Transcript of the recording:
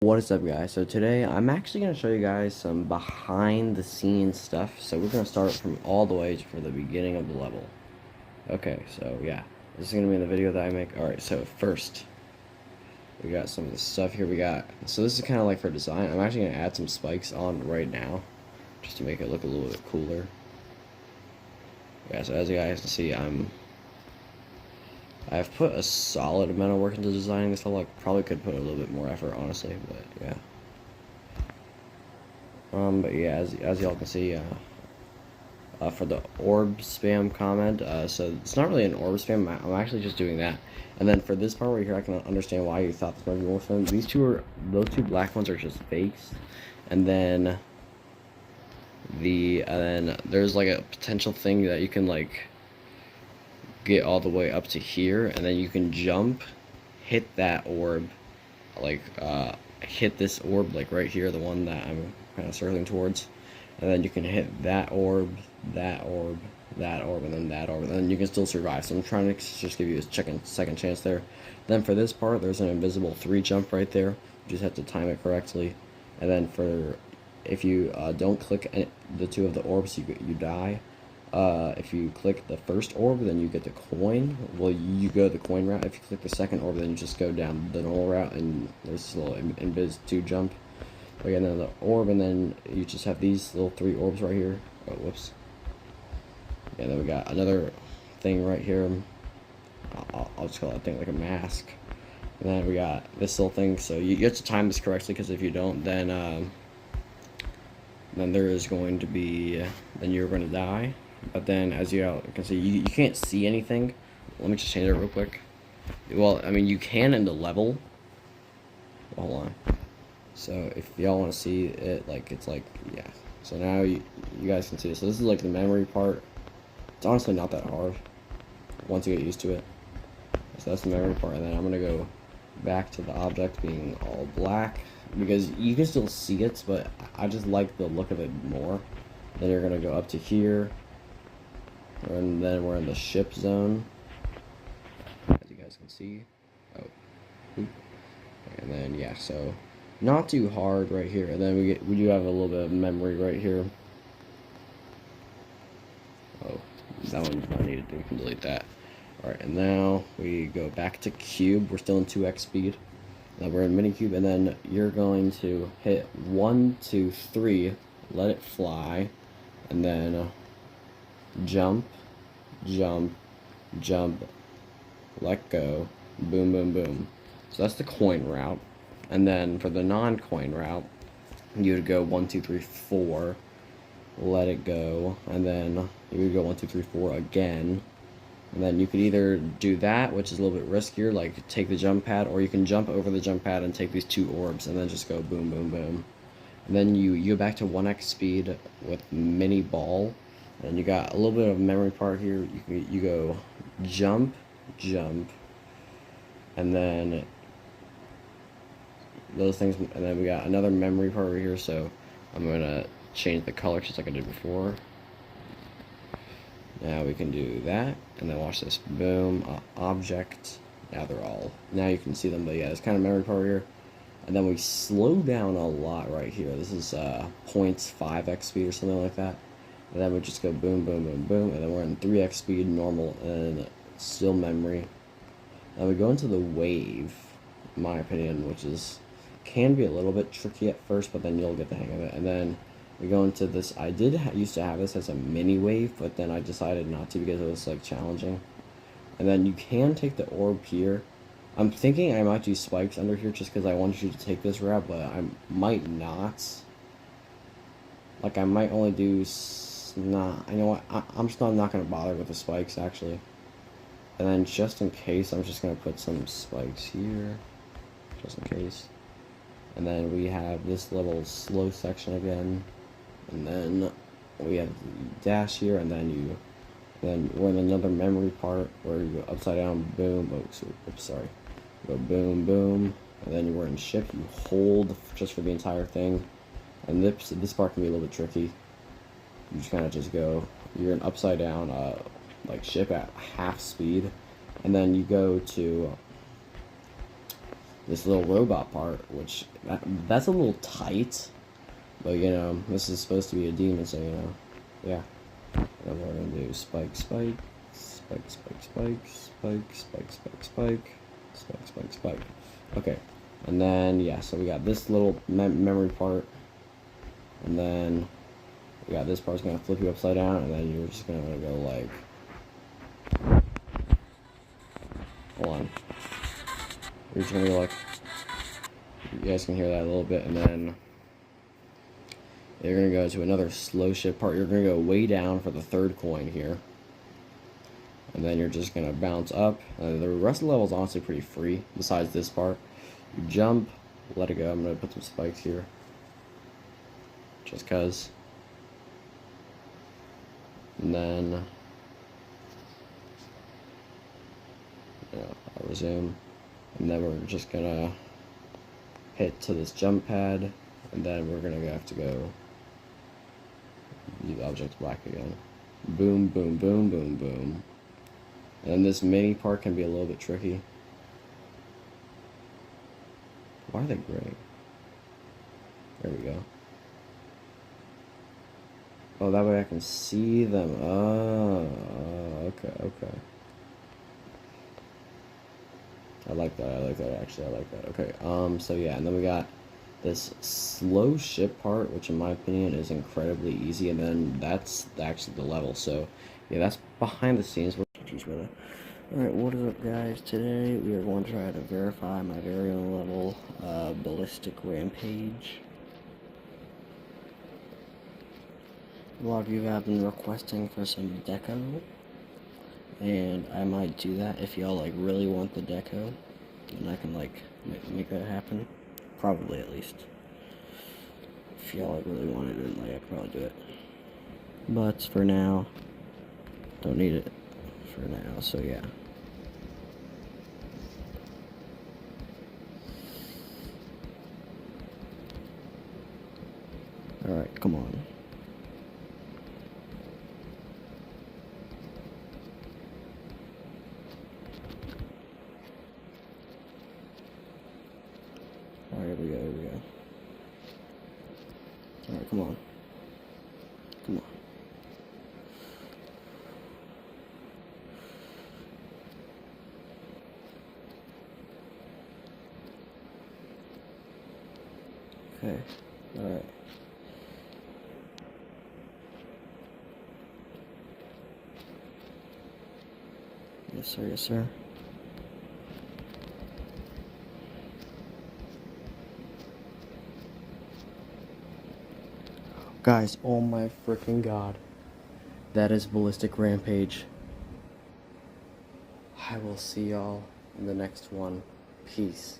What is up, guys? So today I'm actually going to show you guys some behind the scenes stuff. So we're going to start from all the way for the beginning of the level. Okay, so yeah, this is going to be in the video that I make. Alright, so first we got some of the stuff here so this is kind of like for design. I'm actually going to add some spikes on right now just to make it look a little bit cooler. Yeah, so as you guys can see, I've put a solid amount of work into designing this level. I probably could put a little bit more effort, honestly, but yeah. But yeah, as y'all can see, for the orb spam comment, so it's not really an orb spam. I'm actually just doing that. And then for this part right here, I can understand why you thought this might be orb spam. Those two black ones are just fakes, and then there's like a potential thing that you can like get all the way up to here, and then you can jump, hit that orb, like hit this orb like right here, the one that I'm kind of circling towards, and then you can hit that orb, that orb, that orb, and then that orb, and then you can still survive. So I'm trying to just give you a second chance there. Then for this part, there's an invisible 3 jump right there. You just have to time it correctly. And then if you don't click the 2 of the orbs, you die. If you click the first orb, then you get the coin. Well, you go the coin route. If you click the second orb, then you just go down the normal route, and there's this little invis 2 jump. Again, then the orb, and then you just have these little 3 orbs right here. Oh, whoops. Yeah, then we got another thing right here. I'll just call that thing like a mask. And then we got this little thing. So you have to time this correctly, because if you don't, then there is going to be, then you're going to die. But then, as you can see, you can't see anything. Let me just change it real quick. Well, I mean, you can in the level. Hold on. So if y'all want to see it, like, it's like, yeah. So now you guys can see this. So this is like the memory part. It's honestly not that hard once you get used to it. So that's the memory part, and then I'm gonna go back to the object being all black, because you can still see it, but I just like the look of it more. Then you're gonna go up to here, and then we're in the ship zone, as you guys can see. Oh, and then yeah, so not too hard right here, and then we do have a little bit of memory right here. Oh, that one's not needed. We can delete that. Alright, and now we go back to cube. We're still in 2x speed. Now we're in mini cube, and then you're going to hit 1, 2, 3, let it fly, and then jump, jump, jump, let go, boom, boom, boom. So that's the coin route. And then for the non-coin route, you would go 1, 2, 3, 4, let it go, and then you would go 1, 2, 3, 4 again. And then you could either do that, which is a little bit riskier, like take the jump pad, or you can jump over the jump pad and take these 2 orbs, and then just go boom, boom, boom. And then you go back to 1x speed with mini ball, and you got a little bit of memory part here. You go jump, jump, and then those things, and then we got another memory part right here. So I'm gonna change the color just like I did before. Now we can do that, and then watch this. Boom, object. Now you can see them, but yeah, it's kind of memory part here. And then we slow down a lot right here. This is 0.5x speed or something like that. And then we just go boom, boom, boom, boom, and then we're in 3x speed, normal, and still memory. Now we go into the wave, in my opinion, which can be a little bit tricky at first, but then you'll get the hang of it. And then we go into this. I used to have this as a mini wave, but then I decided not to because it was like challenging. And then you can take the orb here. I'm thinking I might do spikes under here just because I want you to take this route, but I might not. Like, I might only do you know what? I'm just not going to bother with the spikes, actually. And then just in case, I'm just going to put some spikes here, just in case. And then we have this little slow section again. And then we have the dash here, and then we're in another memory part where you go upside down, boom. Oops, sorry. Go boom, boom, and then we're in ship. You hold just for the entire thing, and this part can be a little bit tricky. You just kind of just go. You're in upside down, like ship at half speed, and then you go to this little robot part, which that's a little tight, but you know, this is supposed to be a demon, so you know, yeah. And we're gonna do spike, spike, spike, spike, spike, spike, spike, spike, spike, spike, spike, spike. Okay, and then yeah, so we got this little memory part, and then we got this part's gonna flip you upside down, and then you're just gonna go like, hold on, you're just gonna go like, you guys can hear that a little bit, and then you're gonna go to another slow shift part. You're gonna go way down for the third coin here, and then you're just gonna bounce up. The rest of the level is honestly pretty free, besides this part. You jump, let it go. I'm gonna put some spikes here, just cause. And then, I'll resume, and then we're just gonna hit to this jump pad, and then we're gonna have to go. The object's black again. Boom, boom, boom, boom, boom. And this mini part can be a little bit tricky. Why are they gray? There we go. Oh, that way I can see them. Oh, okay, okay. I like that, actually, I like that. Okay, so yeah, and then we got this slow ship part, which in my opinion is incredibly easy, and then that's actually the level. So yeah, that's behind the scenes. Alright, what is up guys? Today we are going to try to verify my very own level, Ballistic Rampage. A lot of you have been requesting for some deco, and I might do that if y'all like really want the deco, and I can like make that happen. Probably, at least. If y'all like really want it, then like I could probably do it. But for now, don't need it for now. So yeah. All right, come on. All right, here we go. Here we go. All right, come on. Come on. Okay. All right. Yes, sir. Yes, sir. Guys, oh my freaking god. That is Ballistic Rampage. I will see y'all in the next one. Peace.